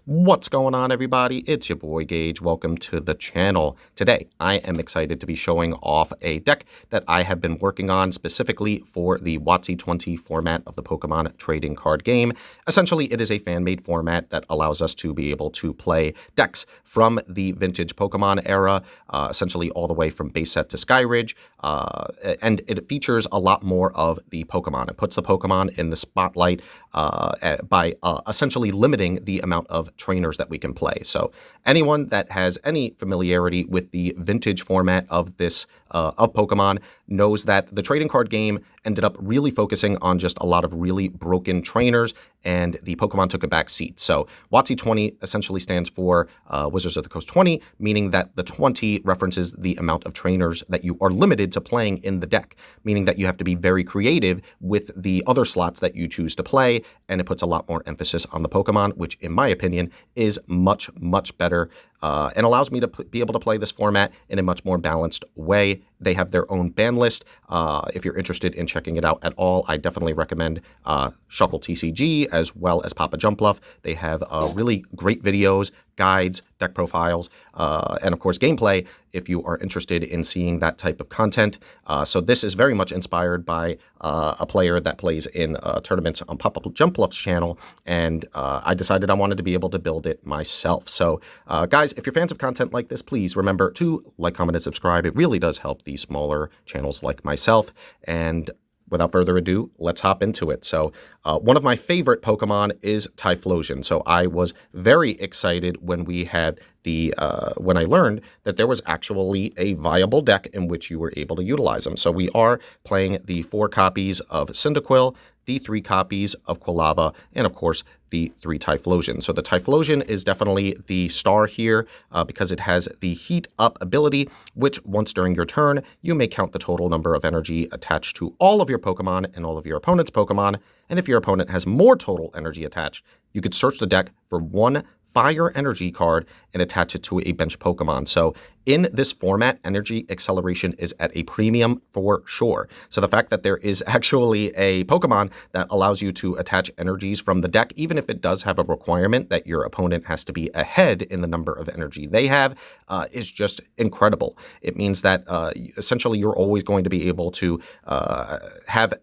What's going on, everybody? It's your boy Gage. Welcome to the channel. Today, I am excited to be showing off a deck that I have been working on specifically for the WOTC-20 format of the Pokemon trading card game. Essentially, it is a fan-made format that allows us to be able to play decks from the vintage Pokemon era, essentially all the way from base set to Skyridge, and it features a lot more of the Pokemon. It puts the Pokemon in the spotlight by essentially limiting the amount of trainers that we can play. So anyone that has any familiarity with the vintage format of this of Pokemon knows that the trading card game ended up really focusing on just a lot of really broken trainers, and the Pokemon took a back seat. So WOTC-20 essentially stands for Wizards of the Coast 20, meaning that the 20 references the amount of trainers that you are limited to playing in the deck, meaning that you have to be very creative with the other slots that you choose to play, and it puts a lot more emphasis on the Pokemon, which in my opinion is much, much better and allows me to be able to play this format in a much more balanced way. They have their own ban list. If you're interested in checking it out at all, I definitely recommend Shuckle TCG as well as Papa Jumpluff. They have really great videos, guides, deck profiles, and of course gameplay if you are interested in seeing that type of content. So this is very much inspired by a player that plays in tournaments on Papa Jumpluff's channel, and I decided I wanted to be able to build it myself. So guys, if you're fans of content like this, please remember to like, comment, and subscribe. It really does help these smaller channels like myself. And without further ado, let's hop into it. So one of my favorite Pokemon is Typhlosion. So I was very excited when we had the when I learned that there was actually a viable deck in which you were able to utilize them. So we are playing the 4 copies of Cyndaquil, the 3 copies of Quilava, and of course the 3 Typhlosion. So the Typhlosion is definitely the star here because it has the Heat Up ability, which once during your turn, you may count the total number of energy attached to all of your Pokemon and all of your opponent's Pokemon. And if your opponent has more total energy attached, you could search the deck for 1 Fire Energy card and attach it to a bench Pokemon. So in this format, energy acceleration is at a premium for sure. So the fact that there is actually a Pokemon that allows you to attach energies from the deck, even if it does have a requirement that your opponent has to be ahead in the number of energy they have, is just incredible. It means that essentially you're always going to be able to have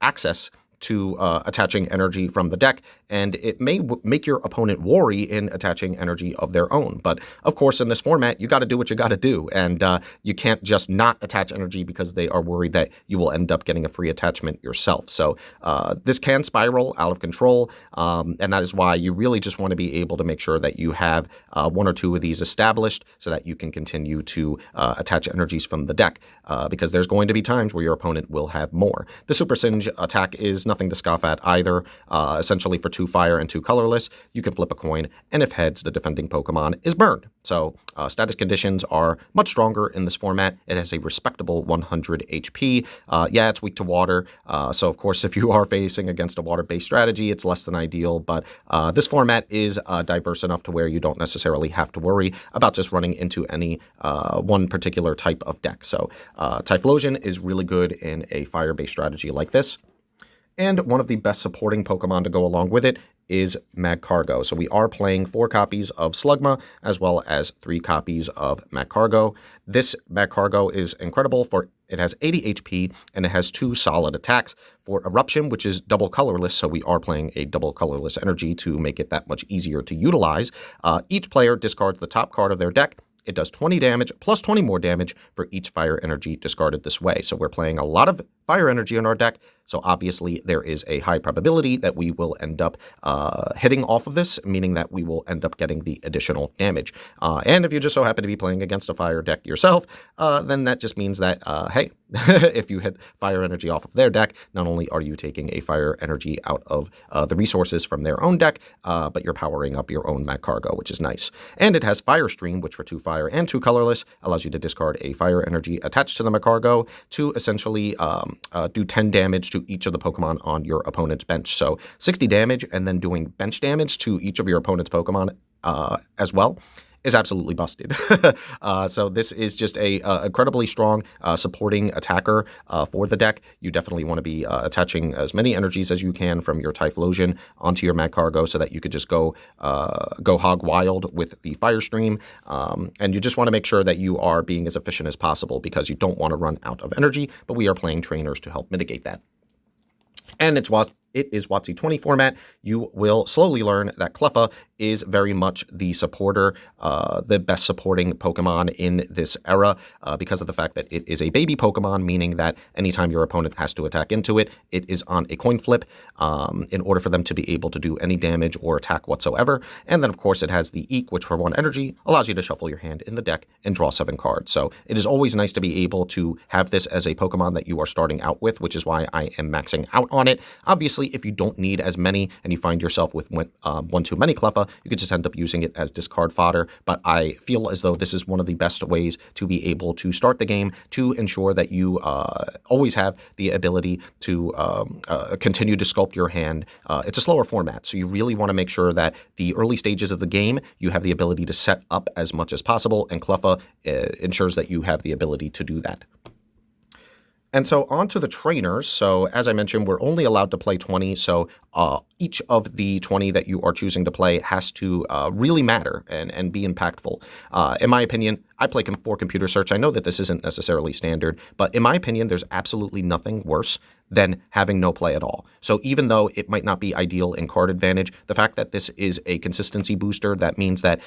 access to attaching energy from the deck, and it may make your opponent worry in attaching energy of their own. But of course, in this format, you got to do what you got to do, and you can't just not attach energy because they are worried that you will end up getting a free attachment yourself. So this can spiral out of control, and that is why you really just want to be able to make sure that you have 1 or 2 of these established so that you can continue to attach energies from the deck, because there's going to be times where your opponent will have more. The Super Singe attack is nothing to scoff at either. Essentially for 2 fire and 2 colorless, you can flip a coin, and if heads, the defending Pokemon is burned. So status conditions are much stronger in this format. It has a respectable 100 HP. Yeah, it's weak to water. So of course, if you are facing against a water-based strategy, it's less than ideal, but this format is diverse enough to where you don't necessarily have to worry about just running into any one particular type of deck. So Typhlosion is really good in a fire-based strategy like this. And one of the best supporting Pokemon to go along with it is Magcargo. So we are playing 4 copies of Slugma as well as 3 copies of Magcargo. This Magcargo is incredible for it has 80 HP and it has 2 solid attacks for Eruption, which is double colorless. So we are playing a double colorless energy to make it that much easier to utilize. Each player discards the top card of their deck. It does 20 damage plus 20 more damage for each fire energy discarded this way. So we're playing a lot of fire energy in our deck. So obviously there is a high probability that we will end up hitting off of this, meaning that we will end up getting the additional damage. And if you just so happen to be playing against a fire deck yourself, then that just means that, hey, if you hit fire energy off of their deck, not only are you taking a fire energy out of the resources from their own deck, but you're powering up your own Magcargo, which is nice. And it has Fire Stream, which for 2 fire and 2 colorless allows you to discard a fire energy attached to the Magcargo to essentially do 10 damage to each of the Pokemon on your opponent's bench. So 60 damage and then doing bench damage to each of your opponent's Pokemon as well is absolutely busted. So this is just a incredibly strong supporting attacker for the deck. You definitely want to be attaching as many energies as you can from your Typhlosion onto your Magcargo so that you could just go hog wild with the Fire Stream. And you just want to make sure that you are being as efficient as possible because you don't want to run out of energy, but we are playing trainers to help mitigate that. And it is WOTC-20 format. You will slowly learn that Kuffa is very much the supporter, the best supporting Pokemon in this era because of the fact that it is a baby Pokemon, meaning that anytime your opponent has to attack into it, it is on a coin flip in order for them to be able to do any damage or attack whatsoever. And then, of course, it has the Eek, which for 1 energy allows you to shuffle your hand in the deck and draw 7 cards. So it is always nice to be able to have this as a Pokemon that you are starting out with, which is why I am maxing out on it. Obviously, if you don't need as many and you find yourself with one too many Kuffa, you could just end up using it as discard fodder. But I feel as though this is one of the best ways to be able to start the game to ensure that you always have the ability to continue to sculpt your hand. It's a slower format, so you really want to make sure that the early stages of the game, you have the ability to set up as much as possible, and Kuffa ensures that you have the ability to do that. And so on to the trainers. So as I mentioned, we're only allowed to play 20. So each of the 20 that you are choosing to play has to really matter and be impactful. In my opinion, I play for computer search. I know that this isn't necessarily standard, but in my opinion, there's absolutely nothing worse than having no play at all. So even though it might not be ideal in card advantage, the fact that this is a consistency booster, that means that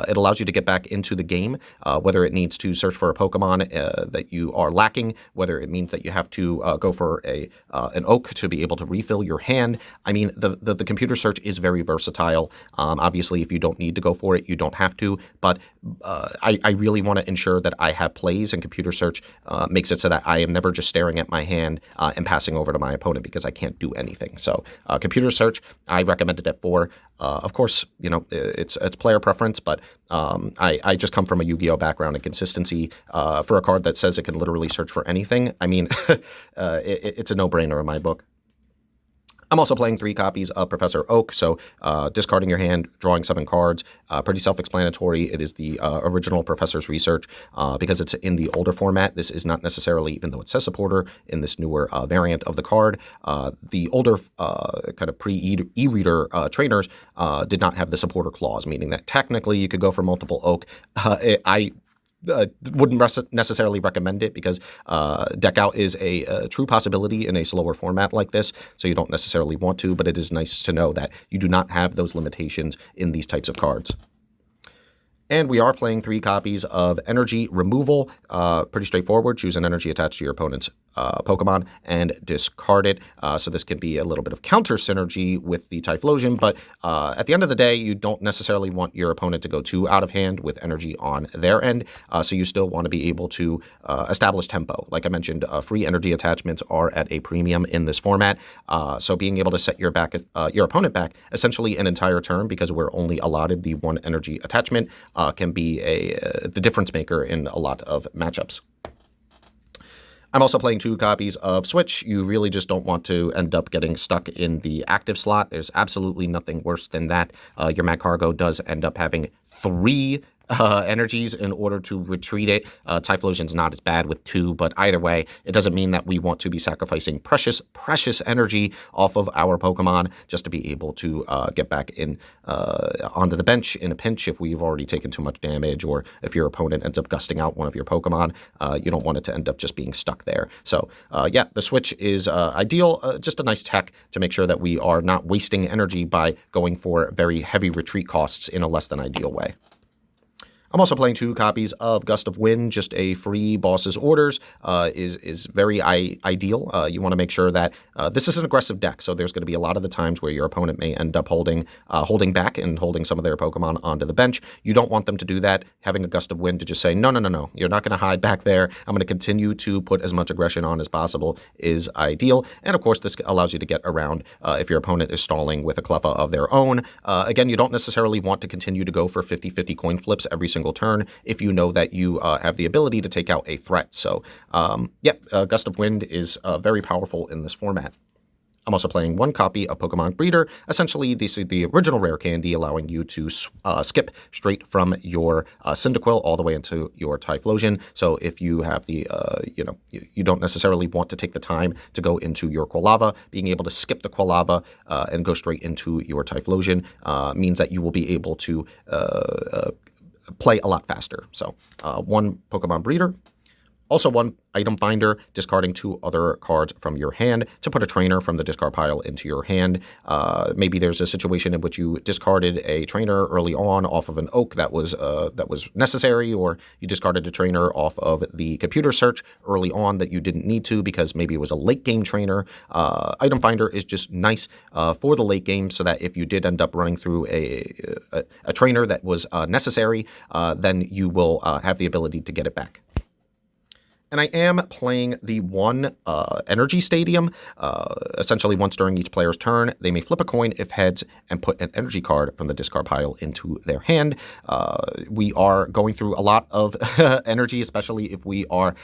it allows you to get back into the game, whether it needs to search for a Pokemon that you are lacking, whether it means that you have to go for an Oak to be able to refill your hand. I mean, the computer search is very versatile. Obviously, if you don't need to go for it, you don't have to, but I really want to ensure that I have plays, and computer search makes it so that I am never just staring at my hand and passing over to my opponent because I can't do anything. So computer search, I recommended it for. Of course, you know, it's player preference, but I just come from a Yu-Gi-Oh background, and consistency for a card that says it can literally search for anything. I mean, it's a no-brainer in my book. I'm also playing 3 copies of Professor Oak, so discarding your hand, drawing 7 cards, pretty self-explanatory. It is the original Professor's Research because it's in the older format. This is not necessarily, even though it says supporter, in this newer variant of the card. The older kind of pre-e-reader trainers did not have the supporter clause, meaning that technically you could go for multiple Oak. I wouldn't necessarily recommend it because deck out is a true possibility in a slower format like this, so you don't necessarily want to, but it is nice to know that you do not have those limitations in these types of cards. And we are playing 3 copies of Energy Removal. Pretty straightforward. Choose an energy attached to your opponent's Pokemon and discard it. So this can be a little bit of counter synergy with the Typhlosion, but at the end of the day, you don't necessarily want your opponent to go too out of hand with energy on their end. So you still want to be able to establish tempo. Like I mentioned, free energy attachments are at a premium in this format. So being able to set your opponent back essentially an entire turn, because we're only allotted the 1 energy attachment, can be the difference maker in a lot of matchups. I'm also playing 2 copies of Switch. You really just don't want to end up getting stuck in the active slot. There's absolutely nothing worse than that. Your Magcargo does end up having 3 energies in order to retreat it. Typhlosion's not as bad with 2, but either way, it doesn't mean that we want to be sacrificing precious energy off of our Pokemon just to be able to get back in onto the bench in a pinch if we've already taken too much damage, or if your opponent ends up gusting out one of your Pokemon. You don't want it to end up just being stuck there. So yeah, the Switch is ideal, just a nice tech to make sure that we are not wasting energy by going for very heavy retreat costs in a less than ideal way. I'm also playing 2 copies of Gust of Wind. Just a free boss's orders is very ideal. You want to make sure that this is an aggressive deck, so there's going to be a lot of the times where your opponent may end up holding back and holding some of their Pokemon onto the bench. You don't want them to do that. Having a Gust of Wind to just say, no, you're not going to hide back there. I'm going to continue to put as much aggression on as possible is ideal. And of course, this allows you to get around if your opponent is stalling with a Kuffa of their own. Again, you don't necessarily want to continue to go for 50-50 coin flips every single turn if you know that you have the ability to take out a threat. So yeah, Gust of Wind is very powerful in this format. I'm also playing one copy of Pokemon Breeder. Essentially, this is the original rare candy, allowing you to skip straight from your Cyndaquil all the way into your Typhlosion. So if you have the, you don't necessarily want to take the time to go into your Quilava, being able to skip the Quilava and go straight into your Typhlosion means that you will be able to play a lot faster. So one Pokemon Breeder. Also, one item finder, discarding 2 other cards from your hand to put a trainer from the discard pile into your hand. Maybe there's a situation in which you discarded a trainer early on off of an oak that was necessary, or you discarded a trainer off of the computer search early on that you didn't need to because maybe it was a late game trainer. Item finder is just nice for the late game, so that if you did end up running through a trainer that was necessary, then you will have the ability to get it back. And I am playing the one energy stadium. Essentially, once during each player's turn, they may flip a coin if heads and put an energy card from the discard pile into their hand. We are going through a lot of energy, especially if we are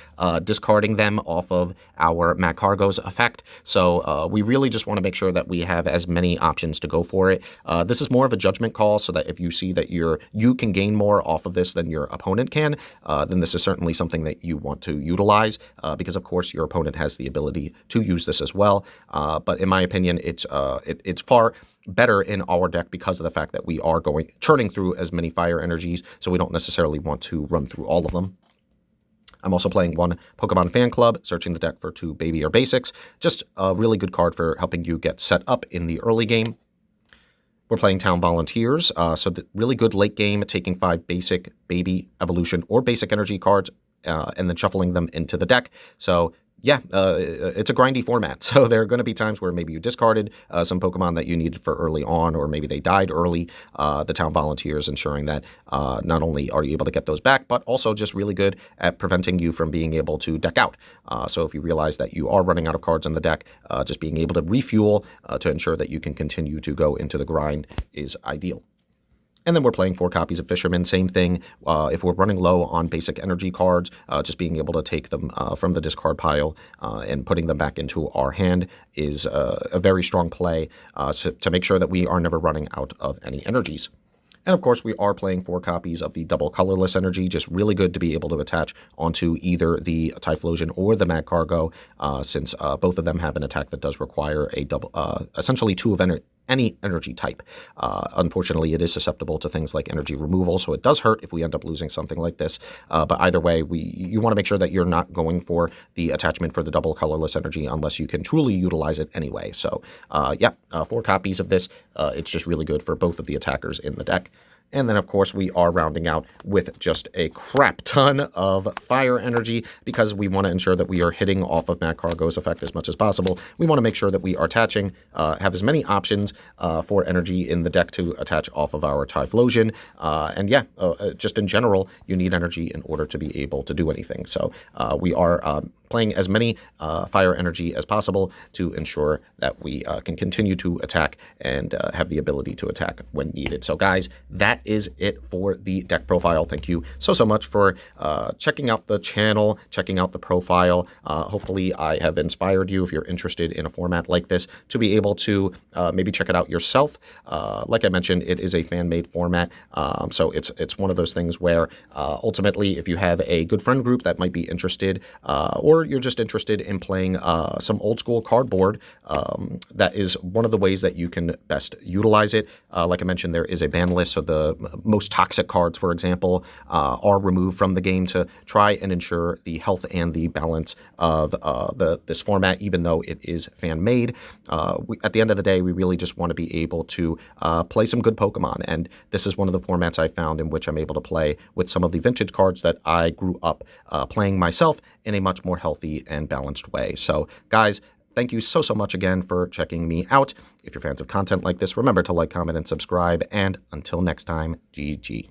discarding them off of our Magcargo's effect. So we really just want to make sure that we have as many options to go for it. This is more of a judgment call, so that if you see that you can gain more off of this than your opponent can, then this is certainly something that you want to utilize, because of course your opponent has the ability to use this as well. But in my opinion, it's far better in our deck because of the fact that we are churning through as many fire energies, so we don't necessarily want to run through all of them. I'm also playing one Pokemon Fan Club, searching the deck for 2 Baby or Basics. Just a really good card for helping you get set up in the early game. We're playing Town Volunteers, so really good late game, taking 5 basic, baby, evolution, or basic energy cards, and then shuffling them into the deck. So yeah, it's a grindy format. So there are going to be times where maybe you discarded some Pokemon that you needed for early on, or maybe they died early. The Town Volunteers ensuring that not only are you able to get those back, but also just really good at preventing you from being able to deck out. So if you realize that you are running out of cards in the deck, just being able to refuel to ensure that you can continue to go into the grind is ideal. And then we're playing 4 copies of Fisherman, same thing. If we're running low on basic energy cards, just being able to take them from the discard pile and putting them back into our hand is a very strong play to make sure that we are never running out of any energies. And of course, we are playing 4 copies of the double colorless energy, just really good to be able to attach onto either the Typhlosion or the Magcargo, since both of them have an attack that does require a double, essentially 2 of any energy type. Unfortunately, it is susceptible to things like energy removal, so it does hurt if we end up losing something like this. But either way, you want to make sure that you're not going for the attachment for the double colorless energy unless you can truly utilize it anyway. So yeah, 4 copies of this. It's just really good for both of the attackers in the deck. And then, of course, we are rounding out with just a crap ton of fire energy because we want to ensure that we are hitting off of Magcargo's effect as much as possible. We want to make sure that we are attaching, have as many options for energy in the deck to attach off of our Typhlosion. And yeah, just in general, you need energy in order to be able to do anything. So we are playing as many fire energy as possible to ensure that we can continue to attack and have the ability to attack when needed. So guys, that is it for the deck profile. Thank you so much for checking out the channel, checking out the profile. Hopefully I have inspired you, if you're interested in a format like this, to be able to maybe check it out yourself. Like I mentioned, it is a fan-made format, so it's one of those things where ultimately, if you have a good friend group that might be interested, or you're just interested in playing some old school cardboard, that is one of the ways that you can best utilize it. Like I mentioned, there is a ban list, so the most toxic cards, for example, are removed from the game to try and ensure the health and the balance of this format, even though it is fan-made. At the end of the day, we really just want to be able to play some good Pokemon, and this is one of the formats I found in which I'm able to play with some of the vintage cards that I grew up playing myself in a much more healthy and balanced way. So, guys, thank you so much again for checking me out. If you're fans of content like this, remember to like, comment, and subscribe. And until next time, GG.